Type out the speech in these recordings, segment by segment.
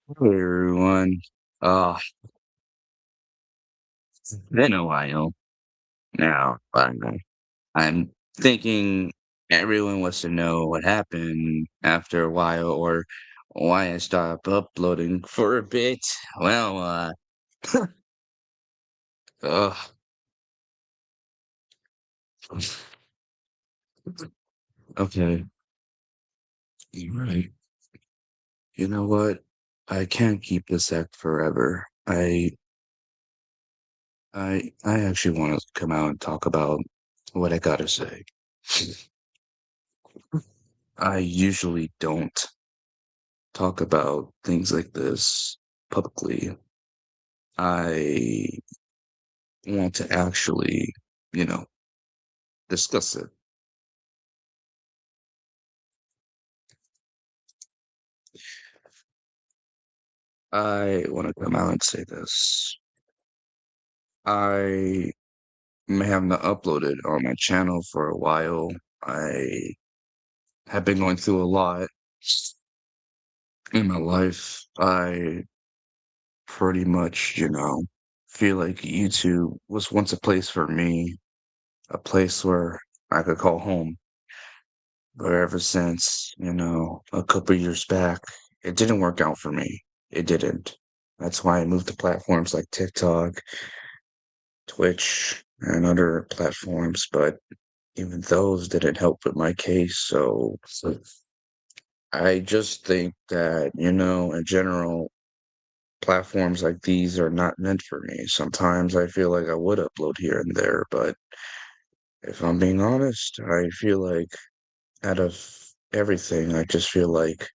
Hey everyone. Uh, it's been a while now. I'm thinking everyone wants to know what happened after a while or why I stopped uploading for a bit. Well, uh, okay, you're right. You know what? I can't keep this act forever. I actually want to come out and talk about what I gotta say. I usually don't talk about things like this publicly. I want to actually, you know, discuss it. I want to come out and say this. I may have not uploaded on my channel for a while. I have been going through a lot in my life. I pretty much, feel like YouTube was once a place for me, a place where I could call home. But ever since, a couple years back, it didn't work out for me. It didn't. That's why I moved to platforms like TikTok, Twitch, and other platforms. But even those didn't help with my case. So I just think that, in general, platforms like these are not meant for me. Sometimes I feel like I would upload here and there, but if I'm being honest, I feel like out of everything, I just feel like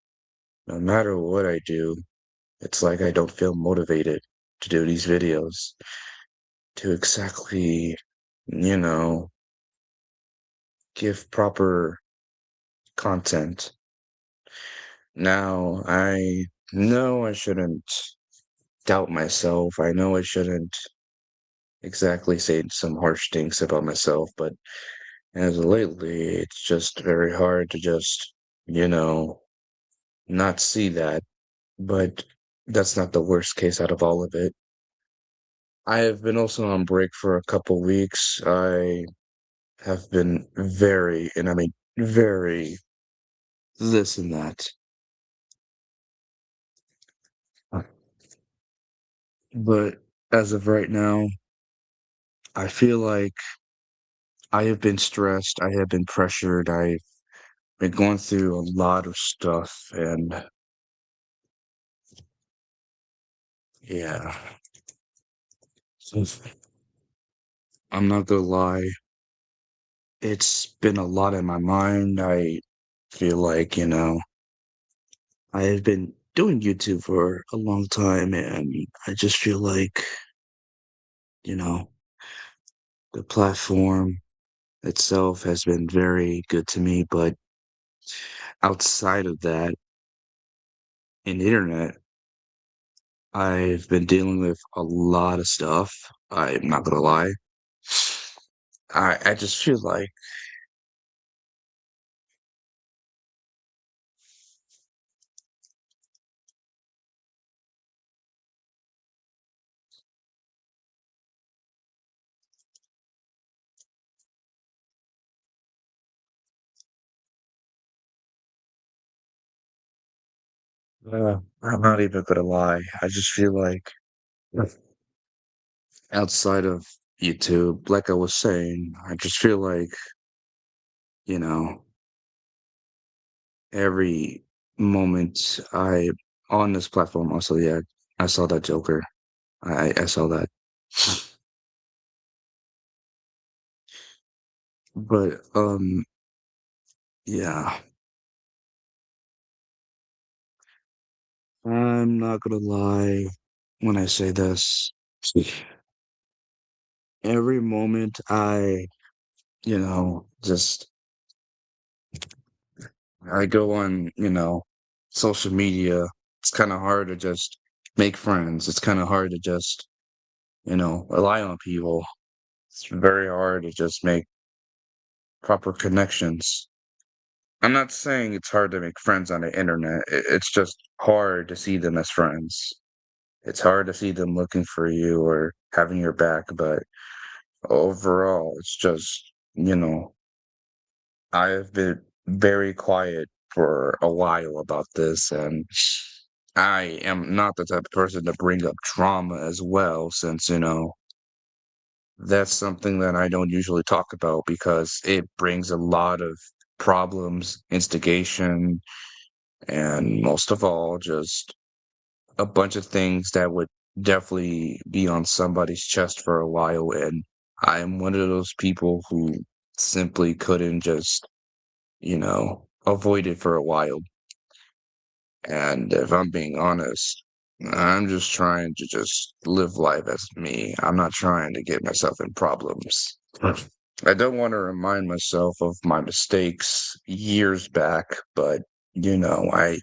no matter what I do, it's like I don't feel motivated to do these videos to exactly, you know, give proper content. Now, I know I shouldn't doubt myself. I know I shouldn't exactly say some harsh things about myself, but as of lately, it's just very hard to just, you know, not see that. But that's not the worst case out of all of it. I have been also on break for a couple weeks. I have been very, and I mean very, this and that. But as of right now, I feel like I have been stressed. I have been pressured. I've been going through a lot of stuff. And yeah, so I'm not gonna lie. It's been a lot in my mind. I feel like, I have been doing YouTube for a long time, and I just feel like, you know, the platform itself has been very good to me, but outside of that, in the internet, I've been dealing with a lot of stuff. I'm not gonna lie. I just feel like, I'm not even gonna lie. I just feel like outside of YouTube, like I was saying, I just feel like, you know, every moment on this platform also, yeah, I saw that Joker. I saw that. But yeah, I'm not gonna lie when I say this. Every moment just I go on, social media, it's kind of hard to just make friends. It's kind of hard to just, rely on people. It's very hard to just make proper connections. I'm not saying it's hard to make friends on the internet. It's just hard to see them as friends. It's hard to see them looking for you or having your back, but overall, it's just, I have been very quiet for a while about this, and I am not the type of person to bring up trauma as well, since, that's something that I don't usually talk about because it brings a lot of problems, instigation, and most of all, just a bunch of things that would definitely be on somebody's chest for a while. And I am one of those people who simply couldn't just, avoid it for a while. And if I'm being honest, I'm just trying to just live life as me. I'm not trying to get myself in problems. I don't want to remind myself of my mistakes years back, but I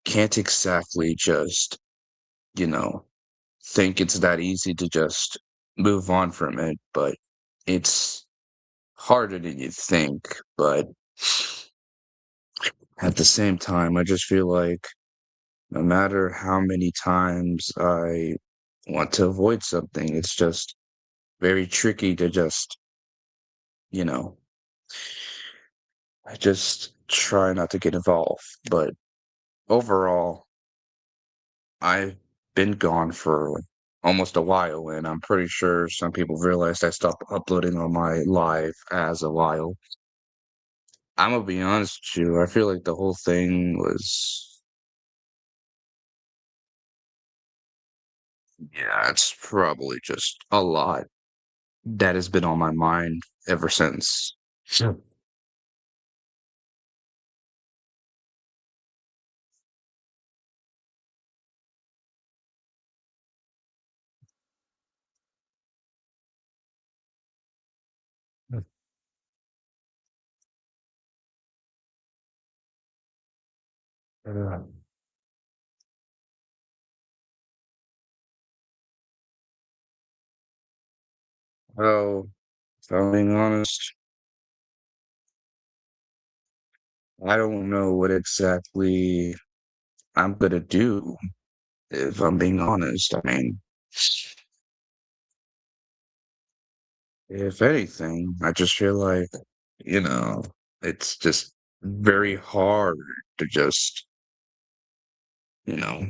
can't exactly just, you know, think it's that easy to just move on from it, but it's harder than you think. But at the same time, I just feel like no matter how many times I want to avoid something, it's just very tricky to just, you know, I just try not to get involved. But overall, I've been gone for almost a while, and I'm pretty sure some people realized I stopped uploading on my live as a while. I'm gonna be honest with you, I feel like the whole thing was, yeah, it's probably just a lot that has been on my mind ever since. Sure. Yeah. Well, if I'm being honest, I don't know what exactly I'm gonna do, if I'm being honest. I mean, if anything, I just feel like, you know, it's just very hard to just, you know,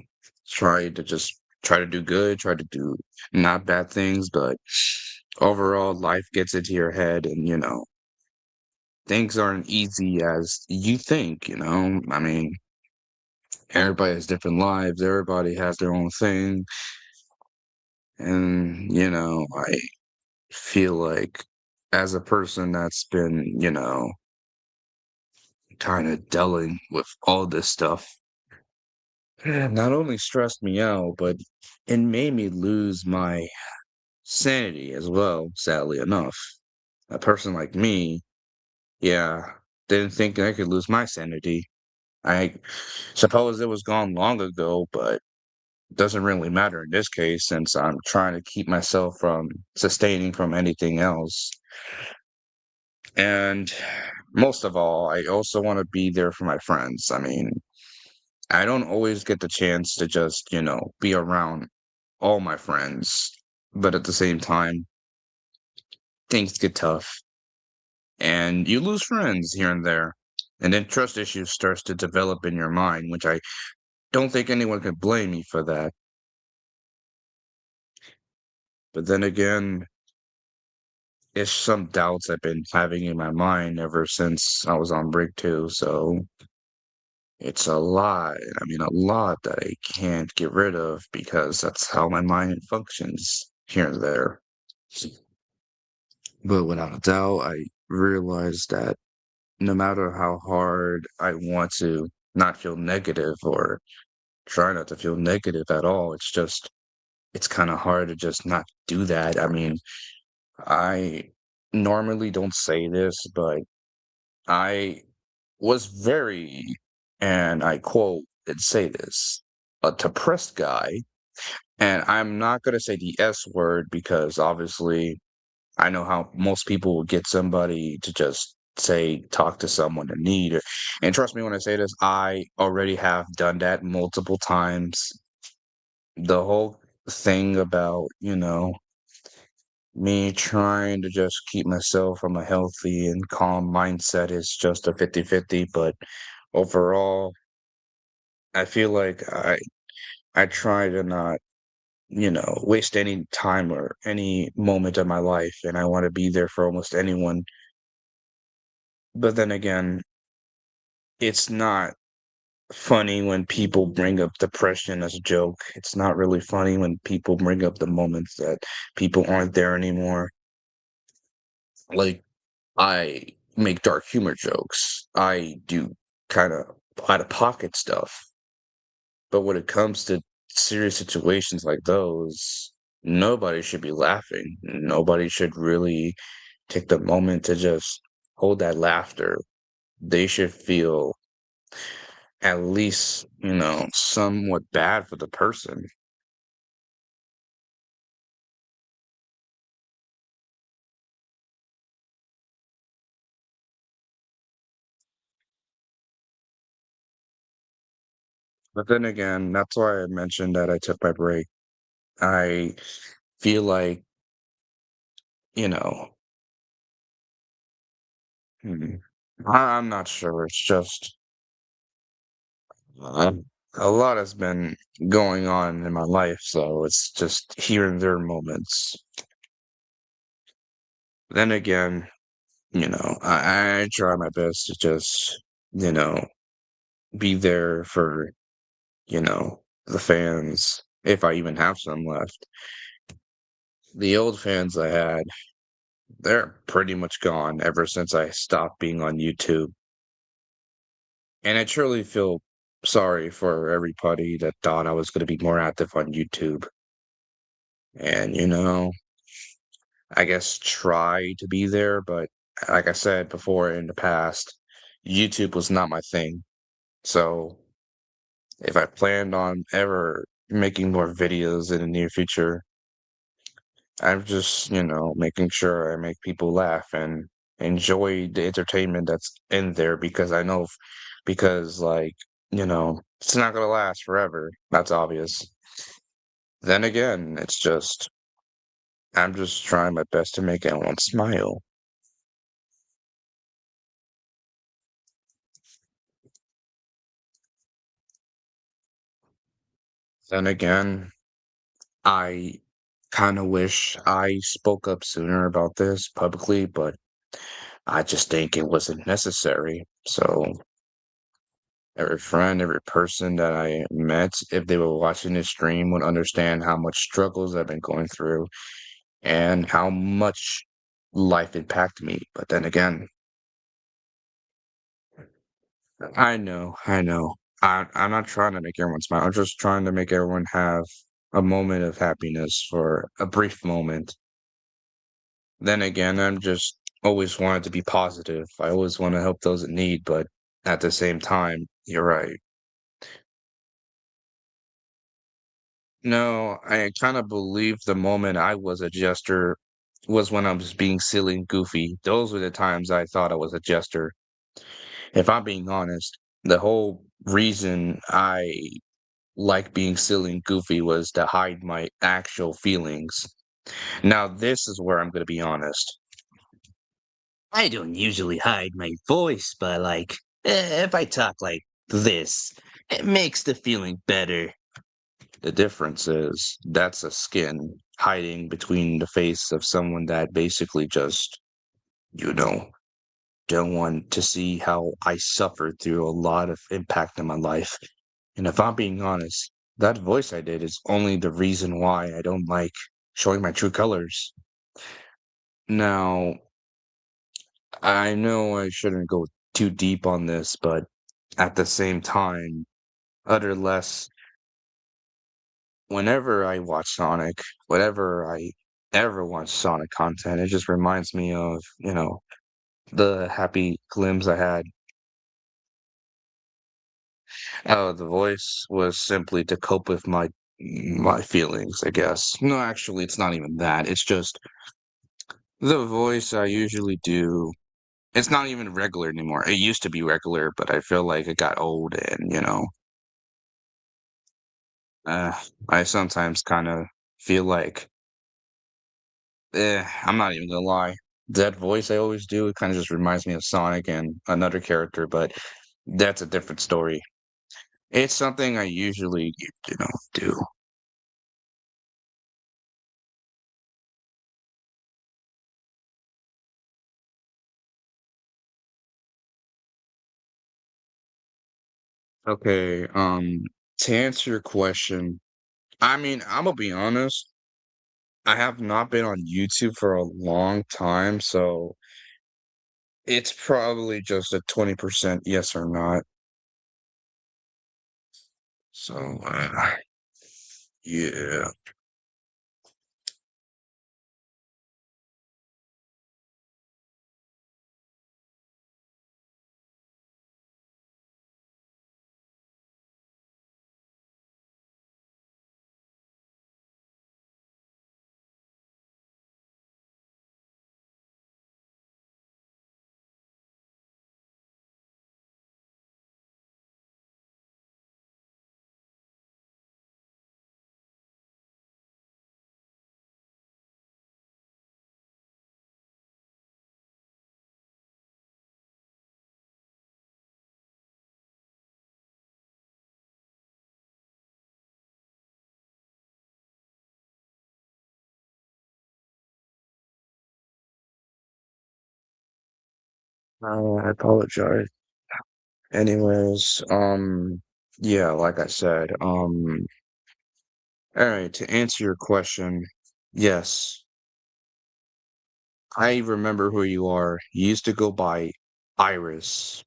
try to do good, try to do not bad things, but overall life gets into your head and, things aren't easy as you think. I mean, everybody has different lives, everybody has their own thing. And, I feel like as a person that's been, kind of dealing with all this stuff, not only stressed me out, but it made me lose my sanity as well, sadly enough. A person like me, yeah, didn't think I could lose my sanity. I suppose it was gone long ago, but it doesn't really matter in this case since I'm trying to keep myself from sustaining from anything else. And most of all, I also want to be there for my friends. I mean, I don't always get the chance to just, be around all my friends, but at the same time, things get tough and you lose friends here and there. And then trust issues starts to develop in your mind, which I don't think anyone can blame me for that. But then again, it's some doubts I've been having in my mind ever since I was on break too. So it's a lot. I mean, a lot that I can't get rid of because that's how my mind functions here and there. But without a doubt, I realized that no matter how hard I want to not feel negative or try not to feel negative at all, it's kind of hard to just not do that. I mean, I normally don't say this, but I was very, and I quote and say this, a depressed guy. And I'm not going to say the S word because obviously I know how most people will get somebody to just say, talk to someone in need. And trust me when I say this, I already have done that multiple times. The whole thing about, me trying to just keep myself from a healthy and calm mindset is just a 50-50. But overall, I feel like I try to not, waste any time or any moment of my life, and I want to be there for almost anyone. But then again, it's not funny when people bring up depression as a joke. It's not really funny when people bring up the moments that people aren't there anymore. Like, I make dark humor jokes. I do kind of out of pocket stuff. But when it comes to serious situations like those, nobody should be laughing. Nobody should really take the moment to just hold that laughter. They should feel at least, somewhat bad for the person. But then again, that's why I mentioned that I took my break. I feel like, you know, hmm, I'm not sure. It's just uh, a lot has been going on in my life, so it's just here and there moments. Then again, I try my best to just, you know, be there for, the fans, if I even have some left. The old fans I had, they're pretty much gone ever since I stopped being on YouTube. And I truly feel sorry for everybody that thought I was going to be more active on YouTube. And, I guess try to be there. But like I said before in the past, YouTube was not my thing. So if I planned on ever making more videos in the near future, I'm just, making sure I make people laugh and enjoy the entertainment that's in there because I know, because like, it's not gonna last forever. That's obvious. Then again, it's just, I'm just trying my best to make everyone smile. Then again, I kind of wish I spoke up sooner about this publicly, but I just think it wasn't necessary. So every friend, every person that I met, if they were watching this stream, would understand how much struggles I've been going through and how much life impacted me. But then again, I know. I'm not trying to make everyone smile. I'm just trying to make everyone have a moment of happiness for a brief moment. Then again, I'm just always wanted to be positive. I always want to help those in need, but at the same time, you're right. No, I kind of believe the moment I was a jester was when I was being silly and goofy. Those were the times I thought I was a jester. If I'm being honest, the whole reason I like being silly and goofy was to hide my actual feelings. Now, this is where I'm going to be honest. I don't usually hide my voice, but if I talk like this, it makes the feeling better. The difference is that's a skin hiding between the face of someone that basically just, you know, don't want to see how I suffered through a lot of impact in my life. And if I'm being honest, that voice I did is only the reason why I don't like showing my true colors. Now, I know I shouldn't go too deep on this, but at the same time, utter less whenever I watch Sonic, whenever I ever watch Sonic content, it just reminds me of, the happy glimpse I had. Oh, the voice was simply to cope with my feelings, I guess. No, actually, it's not even that. It's just the voice I usually do. It's not even regular anymore. It used to be regular, but I feel like it got old and, uh, I sometimes kinda feel like, I'm not even gonna lie. That voice I always do, it kinda just reminds me of Sonic and another character, but that's a different story. It's something I usually, do. Okay, to answer your question, I mean, Imma be honest, I have not been on YouTube for a long time, so it's probably just a 20% yes or not. So, yeah. I apologize. Anyways, yeah, like I said, alright, to answer your question, yes, I remember who you are. You used to go by Iris.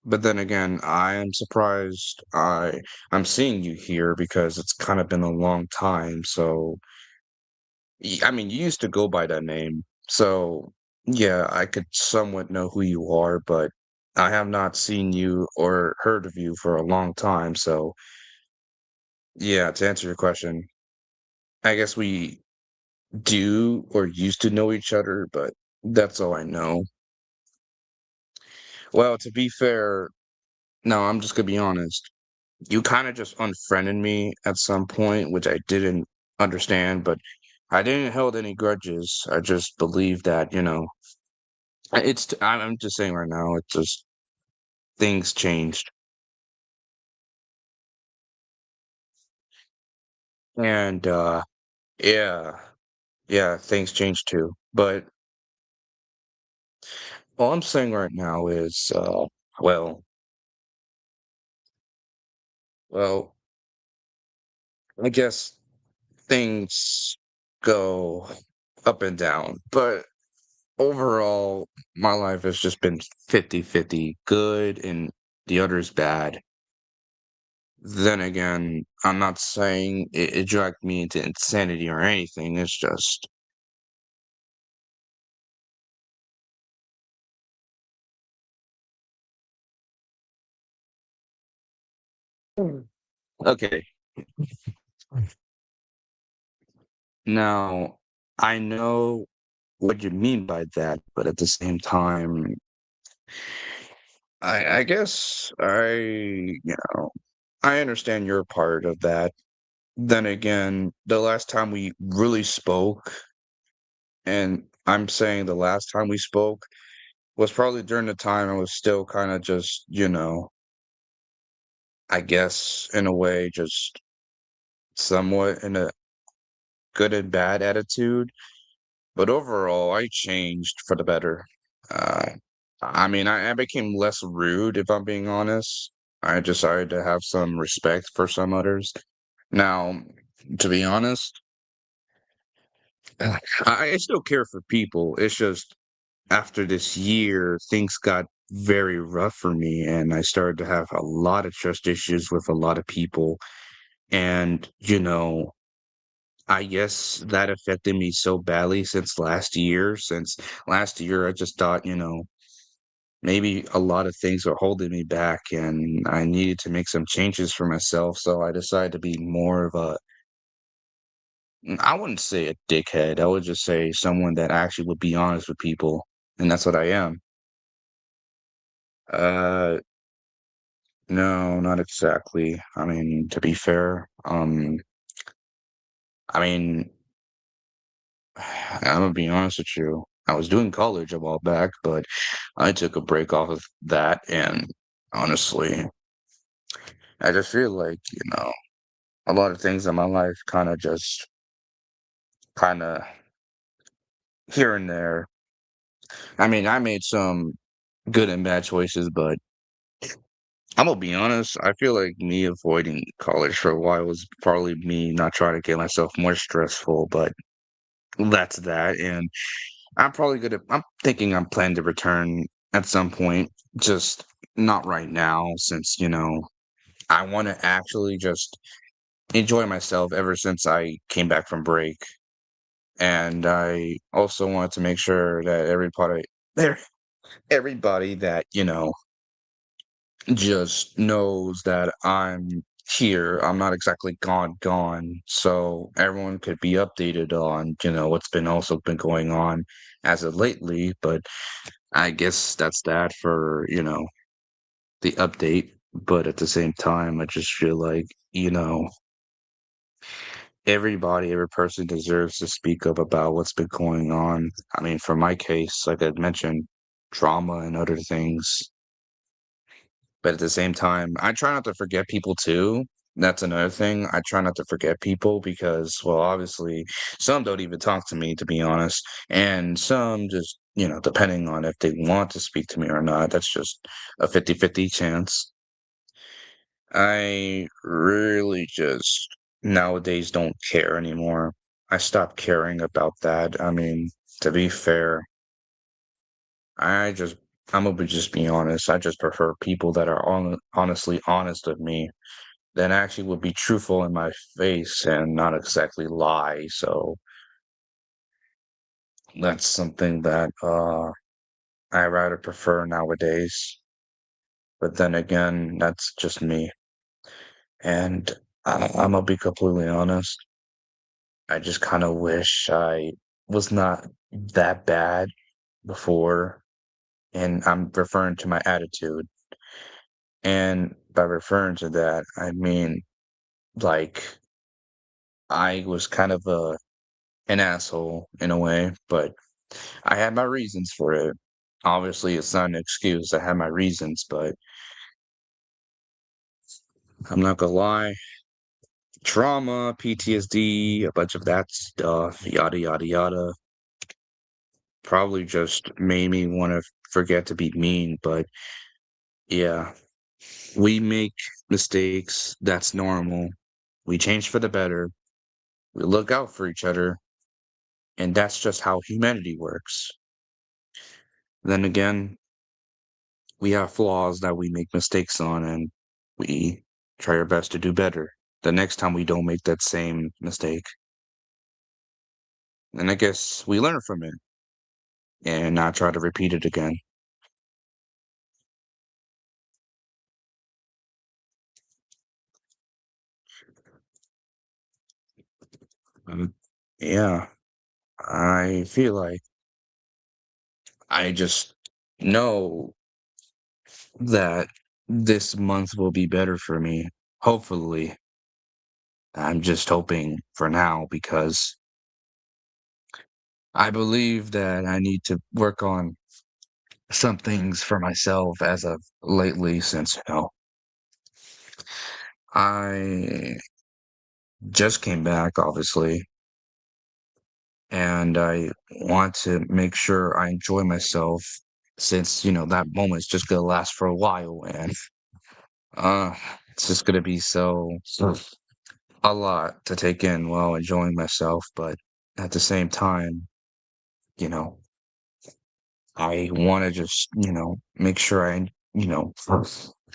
But then again, I am surprised I'm seeing you here because it's kind of been a long time. So, I mean, you used to go by that name. So, yeah, I could somewhat know who you are, but I have not seen you or heard of you for a long time. So, yeah, to answer your question, I guess we do or used to know each other, but that's all I know. Well, to be fair, no, I'm just gonna be honest. You kinda just unfriended me at some point, which I didn't understand, but I didn't hold any grudges. I just believe that, I'm just saying right now, it's just things changed. And, yeah, yeah, things changed too. But all I'm saying right now is, well well, I guess things go up and down, but overall, my life has just been 50-50, good and the other is bad. Then again, I'm not saying it dragged me into insanity or anything. It's just okay. Now, I know what you mean by that, but at the same time, I guess I understand your part of that. Then again, the last time we really spoke, and I'm saying the last time we spoke was probably during the time I was still kind of just, I guess in a way, just somewhat in a good and bad attitude. But overall, I changed for the better. Uh, I mean, I became less rude, if I'm being honest. I decided to have some respect for some others. Now, to be honest, I still care for people. It's just after this year, things got very rough for me, and I started to have a lot of trust issues with a lot of people. And, I guess that affected me so badly since last year. Since last year, I just thought, maybe a lot of things were holding me back and I needed to make some changes for myself. So I decided to be more of I wouldn't say a dickhead. I would just say someone that actually would be honest with people. And that's what I am. Uh, no, not exactly. I mean, to be fair, I mean, I'm gonna be honest with you. I was doing college a while back, but I took a break off of that, and honestly, I just feel like, a lot of things in my life kind of here and there. I mean, I made some good and bad choices, but I'm gonna be honest. I feel like me avoiding college for a while was probably me not trying to get myself more stressful, but that's that. And I'm thinking I'm planning to return at some point, just not right now, since, I want to actually just enjoy myself ever since I came back from break. And I also want to make sure that there, everybody that, just knows that I'm here. I'm not exactly gone. So everyone could be updated on, what's been going on as of lately. But I guess that's that for, the update. But at the same time, I just feel like, every person deserves to speak up about what's been going on. I mean, for my case, like I mentioned, trauma and other things. But at the same time, I try not to forget people too. That's another thing. I try not to forget people because, well, obviously, some don't even talk to me, to be honest. And some just, depending on if they want to speak to me or not, that's just a 50-50 chance. I really just nowadays don't care anymore. I stopped caring about that. I mean, to be fair, I just I'm gonna just be honest. I just prefer people that are honestly honest with me, that actually would be truthful in my face and not exactly lie. So that's something that I rather prefer nowadays. But then again, that's just me. And I'm gonna be completely honest. I just kind of wish I was not that bad before. And I'm referring to my attitude. And by referring to that, I mean, like, I was kind of an asshole in a way, but I had my reasons for it. Obviously, it's not an excuse. I had my reasons, but I'm not gonna lie. Trauma, PTSD, a bunch of that stuff, yada, yada, yada, probably just made me want to forget to be mean. But yeah, we make mistakes. That's normal. We change for the better. We look out for each other. And that's just how humanity works. Then again, we have flaws that we make mistakes on, and we try our best to do better the next time we don't make that same mistake. And I guess we learn from it and not try to repeat it again. Um, yeah, I feel like I just know that this month will be better for me. Hopefully, I'm just hoping for now because I believe that I need to work on some things for myself as of lately since, I just came back, obviously, and I want to make sure I enjoy myself since, that moment's just gonna last for a while and uh it's just gonna be a lot to take in while enjoying myself, but at the same time, you know, I wanna just, make sure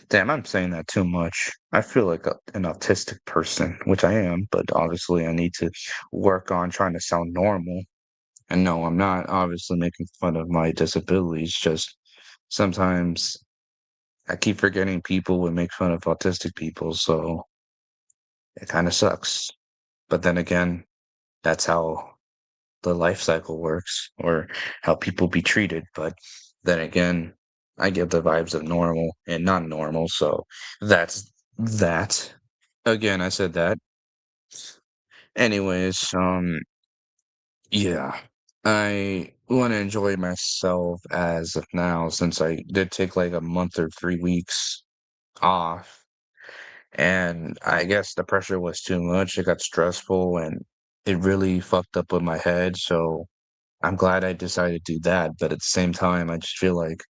damn, I'm saying that too much. I feel like an autistic person, which I am, but obviously I need to work on trying to sound normal. And no, I'm not obviously making fun of my disabilities, just sometimes I keep forgetting people would make fun of autistic people, so it kind of sucks. But then again, that's how the life cycle works or how people be treated. But then again, I get the vibes of normal and not normal, so that's that. Again, I said that. Anyways, yeah. I want to enjoy myself as of now since I did take like a month or 3 weeks off. And I guess the pressure was too much. It got stressful and it really fucked up with my head. So I'm glad I decided to do that. But at the same time, I just feel like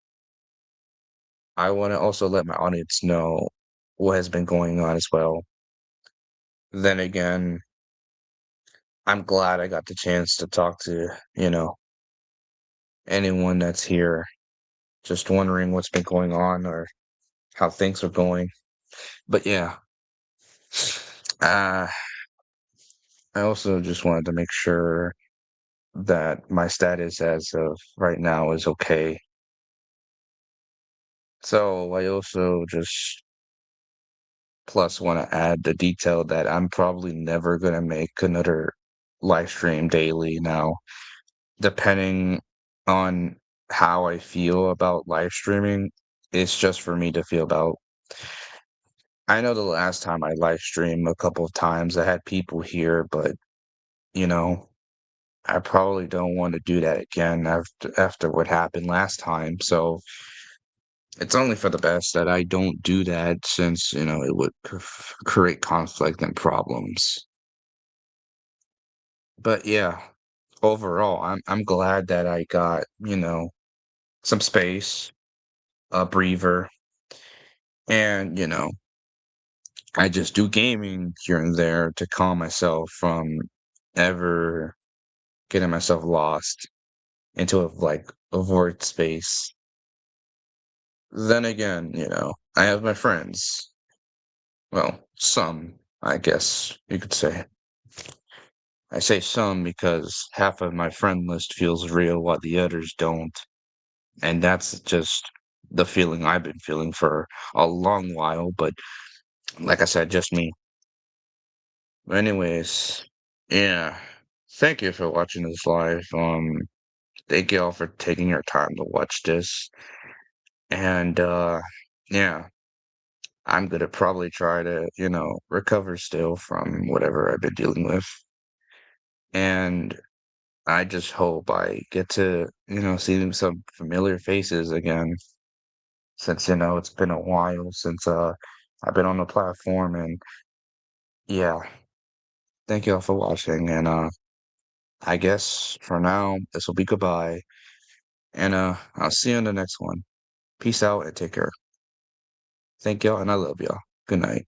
I want to also let my audience know what has been going on as well. Then again, I'm glad I got the chance to talk to, anyone that's here, just wondering what's been going on or how things are going. But yeah, uh, I also just wanted to make sure that my status as of right now is okay. So I also just plus want to add the detail that I'm probably never going to make another live stream daily now, depending on how I feel about live streaming. It's just for me to feel about. I know the last time I live streamed a couple of times, I had people here, but you know, I probably don't want to do that again after what happened last time. So it's only for the best that I don't do that since, it would create conflict and problems. But yeah, overall, I'm glad that I got, some space, a breather, and, I just do gaming here and there to calm myself from ever getting myself lost into a void space. Then again, I have my friends. Well, some, I guess you could say. I say some because half of my friend list feels real while the others don't. And that's just the feeling I've been feeling for a long while. But like I said, just me. Anyways, yeah. Thank you for watching this live. Thank you all for taking your time to watch this. And yeah, I'm gonna probably try to, recover still from whatever I've been dealing with. And I just hope I get to, see some familiar faces again since, it's been a while since I've been on the platform and yeah, thank you all for watching and I guess for now this will be goodbye and I'll see you in the next one. Peace out and take care. Thank y'all and I love y'all. Good night.